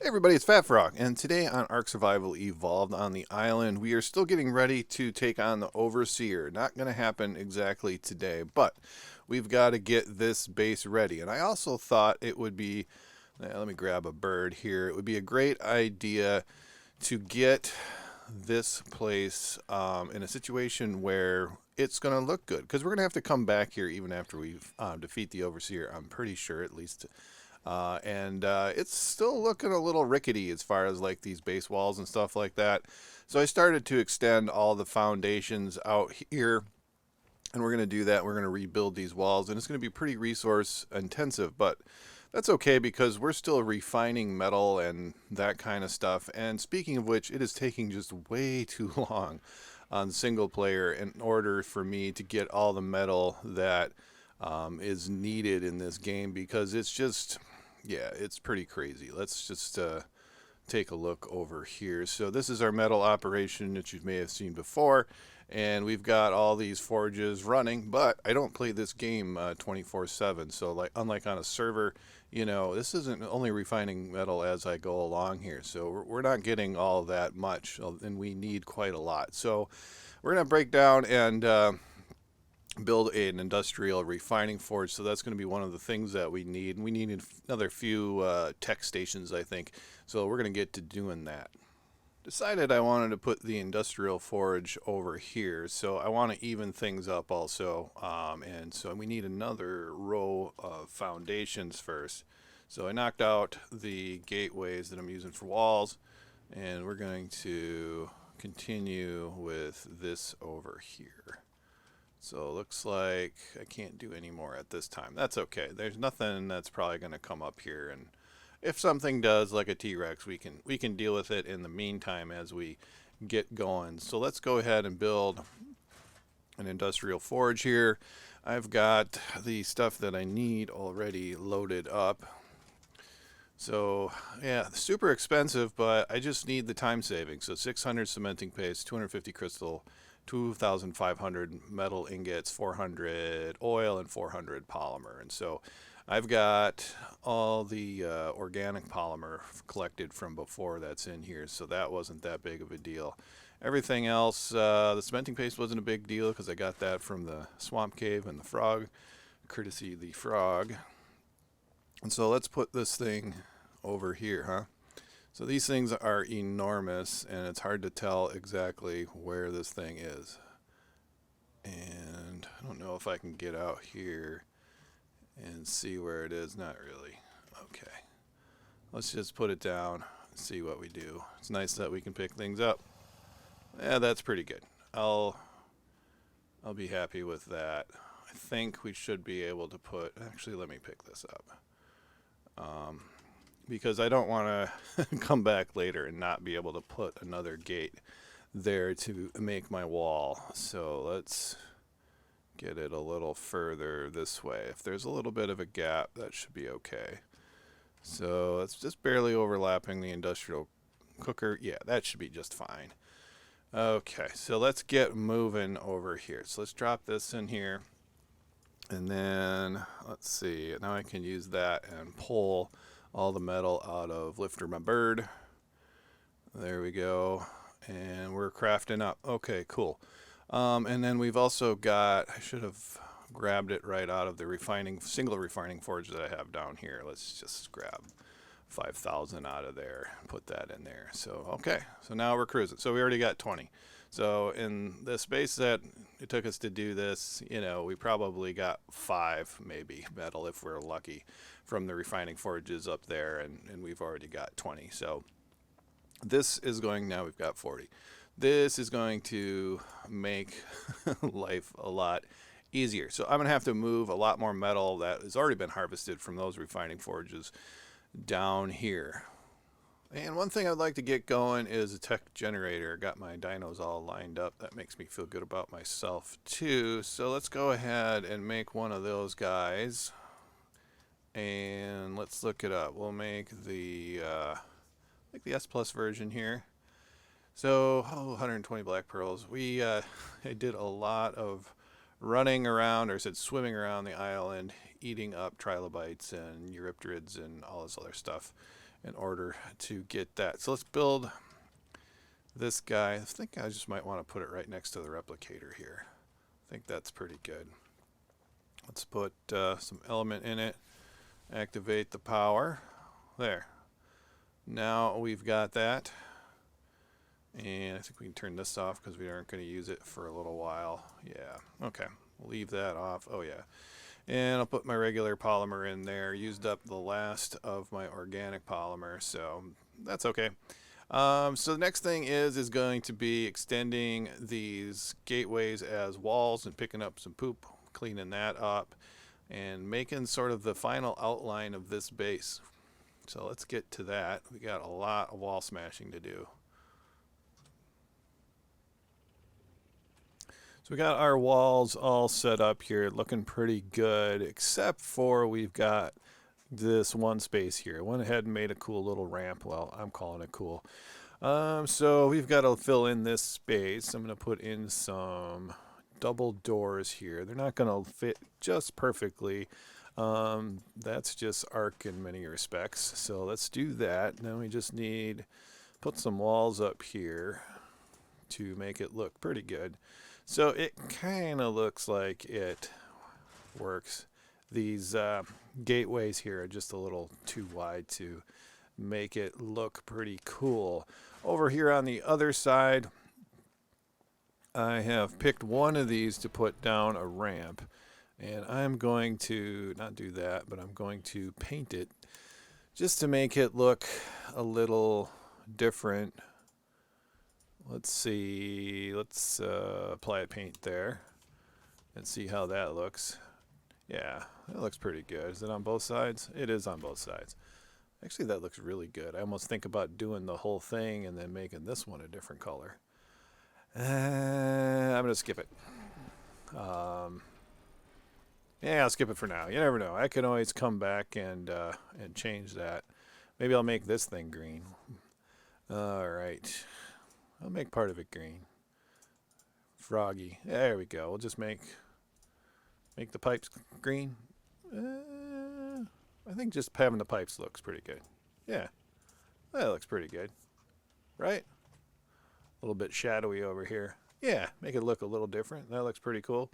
Hey everybody, it's Fat Frog, and today on Ark Survival Evolved on the island, we are still getting ready to take on the Overseer. Not going to happen exactly today, but we've got to get this base ready. And I also thought it would be, let me grab a bird here, it would be a great idea to get this place in a situation where it's going to look good. Because we're going to have to come back here even after we defeat the Overseer, I'm pretty sure, at least and it's still looking a little rickety as far as like these base walls and stuff like that. So I started to extend all the foundations out here, and we're going to do that. We're going to rebuild these walls, and it's going to be pretty resource intensive, but that's okay because we're still refining metal and that kind of stuff. And speaking of which, it is taking just way too long on single player in order for me to get all the metal that is needed in this game because it's just, yeah, it's pretty crazy. Let's just take a look over here. So this is our metal operation that you may have seen before, and we've got all these forges running, but I don't play this game 24/7. So like unlike on a server, this isn't only refining metal as I go along here. So we're not getting all that much, and we need quite a lot. So we're going to break down and build an industrial refining forge. So that's going to be one of the things that we need. And we need another few tech stations, I think. So we're going to get to doing that. Decided I wanted to put the industrial forge over here. So I want to even things up also. And so we need another row of foundations first. So I knocked out the gateways that I'm using for walls. And we're going to continue with this over here. So it looks like I can't do any more at this time. That's okay. There's nothing that's probably going to come up here, and if something does, like a T-Rex, we can deal with it in the meantime as we get going. So let's go ahead and build an industrial forge here. I've got the stuff that I need already loaded up. So yeah, super expensive, but I just need the time saving. So 600 cementing paste, 250 crystal, 2,500 metal ingots, 400 oil, and 400 polymer. And so I've got all the organic polymer collected from before that's in here, so that wasn't that big of a deal. Everything else, the cementing paste wasn't a big deal because I got that from the swamp cave and the frog, courtesy the frog. And so let's put this thing over here, huh? So these things are enormous, and it's hard to tell exactly where this thing is. And I don't know if I can get out here and see where it is. Not really. Okay. Let's just put it down and see what we do. It's nice that we can pick things up. Yeah, that's pretty good. I'll be happy with that. I think we should be able to put... Actually, let me pick this up. Because I don't want to come back later and not be able to put another gate there to make my wall. So let's get it a little further this way. If there's a little bit of a gap, that should be okay. So it's just barely overlapping the industrial cooker. Yeah, that should be just fine. Okay, so let's get moving over here. So let's drop this in here. And then, let's see, now I can use that and pull all the metal out of Lifter My Bird. There we go. And we're crafting up. Okay, cool. And then we've also got, I should have grabbed it right out of the single refining forge that I have down here. Let's just grab 5,000 out of there, put that in there. So, okay, so now we're cruising. So we already got 20. So in the space that it took us to do this, we probably got 5 maybe metal if we're lucky from the refining forges up there, and we've already got 20. So this is going, now we've got 40. This is going to make life a lot easier. So I'm going to have to move a lot more metal that has already been harvested from those refining forges down here. And one thing I'd like to get going is a tech generator. Got my dinos all lined up. That makes me feel good about myself too. So let's go ahead and make one of those guys. And let's look it up. We'll make the S Plus version here. So 120 black pearls. I did a lot of running around, or I said swimming around the island, eating up trilobites and eurypterids and all this other stuff. in order to get that. So let's build this guy. I think I just might want to put it right next to the replicator here. I think that's pretty good. Let's put some element in it, activate the power. There. Now we've got that. And I think we can turn this off because we aren't going to use it for a little while. Yeah, okay. We'll leave that off. Oh, yeah. And I'll put my regular polymer in there. Used up the last of my organic polymer, so that's okay. So the next thing is going to be extending these gateways as walls and picking up some poop, cleaning that up, and making sort of the final outline of this base. So let's get to that. We got a lot of wall smashing to do. So we got our walls all set up here, looking pretty good, except for we've got this one space here. I went ahead and made a cool little ramp. Well, I'm calling it cool. So we've got to fill in this space. I'm going to put in some double doors here. They're not going to fit just perfectly. That's just Ark in many respects. So let's do that. Then we just need put some walls up here to make it look pretty good. So it kind of looks like it works. These gateways here are just a little too wide to make it look pretty cool. Over here on the other side, I have picked one of these to put down a ramp. And I'm going to not do that, but I'm going to paint it just to make it look a little different. Let's see, let's apply a paint there and see how that looks. Yeah, that looks pretty good. Is it on both sides? It is on both sides. Actually, that looks really good. I almost think about doing the whole thing and then making this one a different color. I'm going to skip it. Yeah, I'll skip it for now. You never know. I can always come back and change that. Maybe I'll make this thing green. All right. I'll make part of it green. Froggy. There we go. We'll just make the pipes green. I think just having the pipes looks pretty good. Yeah. That looks pretty good. Right? A little bit shadowy over here. Yeah, make it look a little different. That looks pretty cool.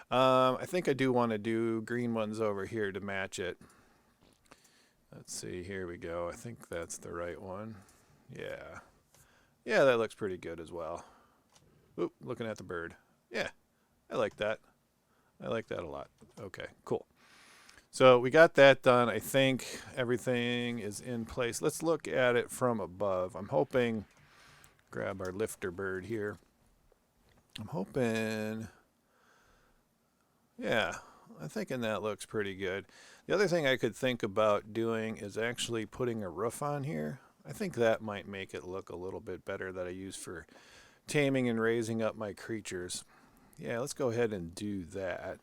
I think I do want to do green ones over here to match it. Let's see, here we go. I think that's the right one. Yeah. Yeah, that looks pretty good as well. Oop, looking at the bird. Yeah, I like that. I like that a lot. Okay, cool. So we got that done. I think everything is in place. Let's look at it from above. I'm hoping, grab our lifter bird here. I'm hoping, yeah, I'm thinking that looks pretty good. The other thing I could think about doing is actually putting a roof on here. I think that might make it look a little bit better that I use for taming and raising up my creatures. Yeah, let's go ahead and do that.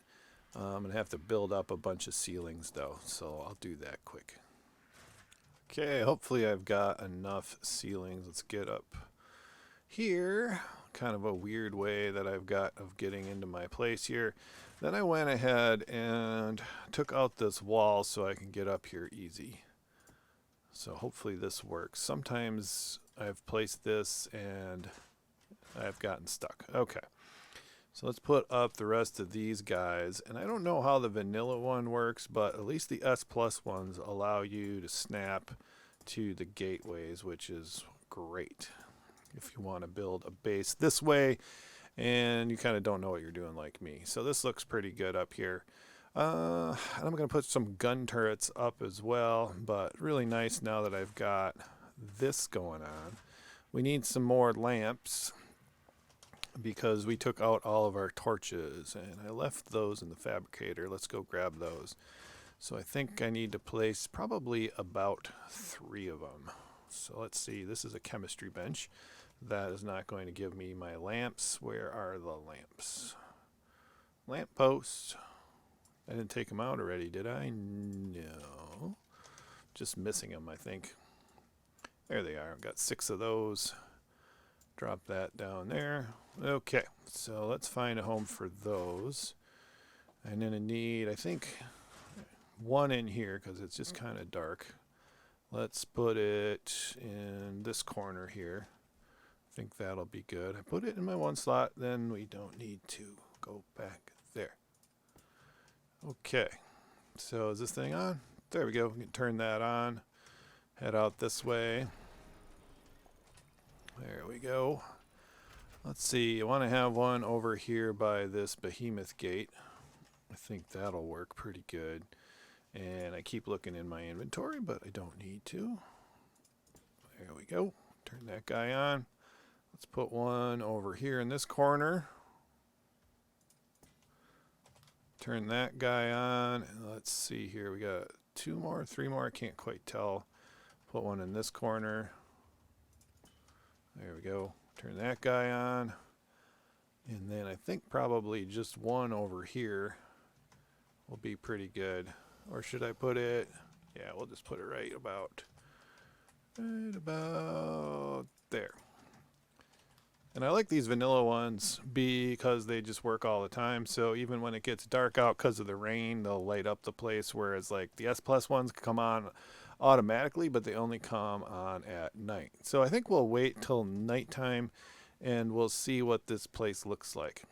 I'm going to have to build up a bunch of ceilings though, so I'll do that quick. Okay, hopefully I've got enough ceilings. Let's get up here. Kind of a weird way that I've got of getting into my place here. Then I went ahead and took out this wall so I can get up here easy. So hopefully this works. Sometimes I've placed this and I've gotten stuck. Okay. So let's put up the rest of these guys. And I don't know how the vanilla one works, but at least the S Plus ones allow you to snap to the gateways, which is great if you want to build a base this way and you kind of don't know what you're doing like me. So this looks pretty good up here. And I'm going to put some gun turrets up as well, but really nice now that I've got this going on. We need some more lamps because we took out all of our torches and I left those in the fabricator. Let's go grab those. So I think I need to place probably about 3 of them. So let's see, this is a chemistry bench. That is not going to give me my lamps. Where are the lamps? Lamp posts. I didn't take them out already, did I? No. Just missing them, I think. There they are. I've got 6 of those. Drop that down there. Okay, so let's find a home for those. I'm going to need, I think, 1 in here because it's just kind of dark. Let's put it in this corner here. I think that'll be good. I put it in my one slot, then we don't need to go back there. Okay, so is this thing on? There we go. We can turn that on. Head out this way. There we go. Let's see, I want to have one over here by this behemoth gate. I think that'll work pretty good. And I keep looking in my inventory, but I don't need to. There we go. Turn that guy on. Let's put one over here in this corner. Turn that guy on. And let's see here. We got 2 more, 3 more. I can't quite tell. Put one in this corner. There we go. Turn that guy on. And then I think probably just one over here will be pretty good. Or should I put it? Yeah, we'll just put it right about there. And I like these vanilla ones because they just work all the time. So even when it gets dark out because of the rain, they'll light up the place. Whereas like the S Plus ones come on automatically, but they only come on at night. So I think we'll wait till nighttime and we'll see what this place looks like.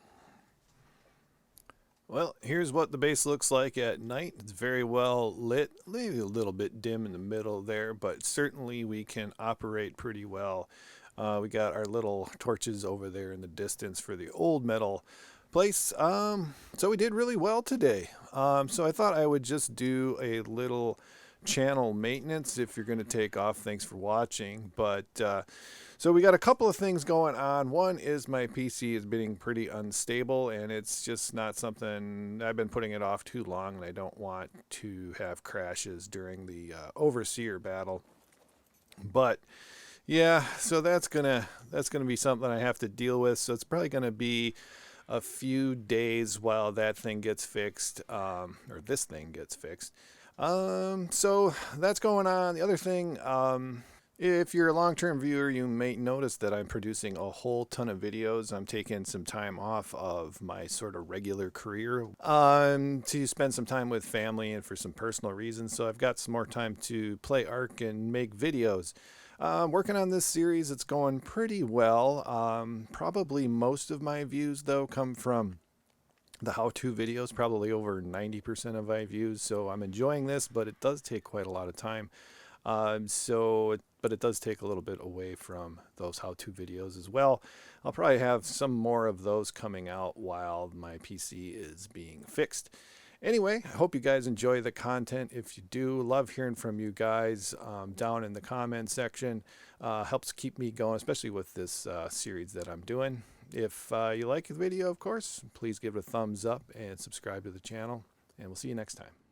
Well, here's what the base looks like at night. It's very well lit, maybe a little bit dim in the middle there, but certainly we can operate pretty well. We got our little torches over there in the distance for the old metal place. So we did really well today. So I thought I would just do a little channel maintenance if you're going to take off. Thanks for watching. But so we got a couple of things going on. One is my PC is being pretty unstable, and it's just not something I've been putting it off too long, and I don't want to have crashes during the overseer battle. But yeah, so that's gonna be something I have to deal with. So it's probably gonna be a few days while that thing gets fixed, or this thing gets fixed. So that's going on. The other thing, if you're a long-term viewer, you may notice that I'm producing a whole ton of videos. I'm taking some time off of my sort of regular career to spend some time with family and for some personal reasons. So I've got some more time to play Ark and make videos. Working on this series, it's going pretty well. Probably most of my views, though, come from the how-to videos, probably over 90% of my views. So I'm enjoying this, but it does take quite a lot of time. But it does take a little bit away from those how-to videos as well. I'll probably have some more of those coming out while my PC is being fixed. Anyway, I hope you guys enjoy the content. If you do, love hearing from you guys down in the comment section. Helps keep me going, especially with this series that I'm doing. If you like the video, of course, please give it a thumbs up and subscribe to the channel. And we'll see you next time.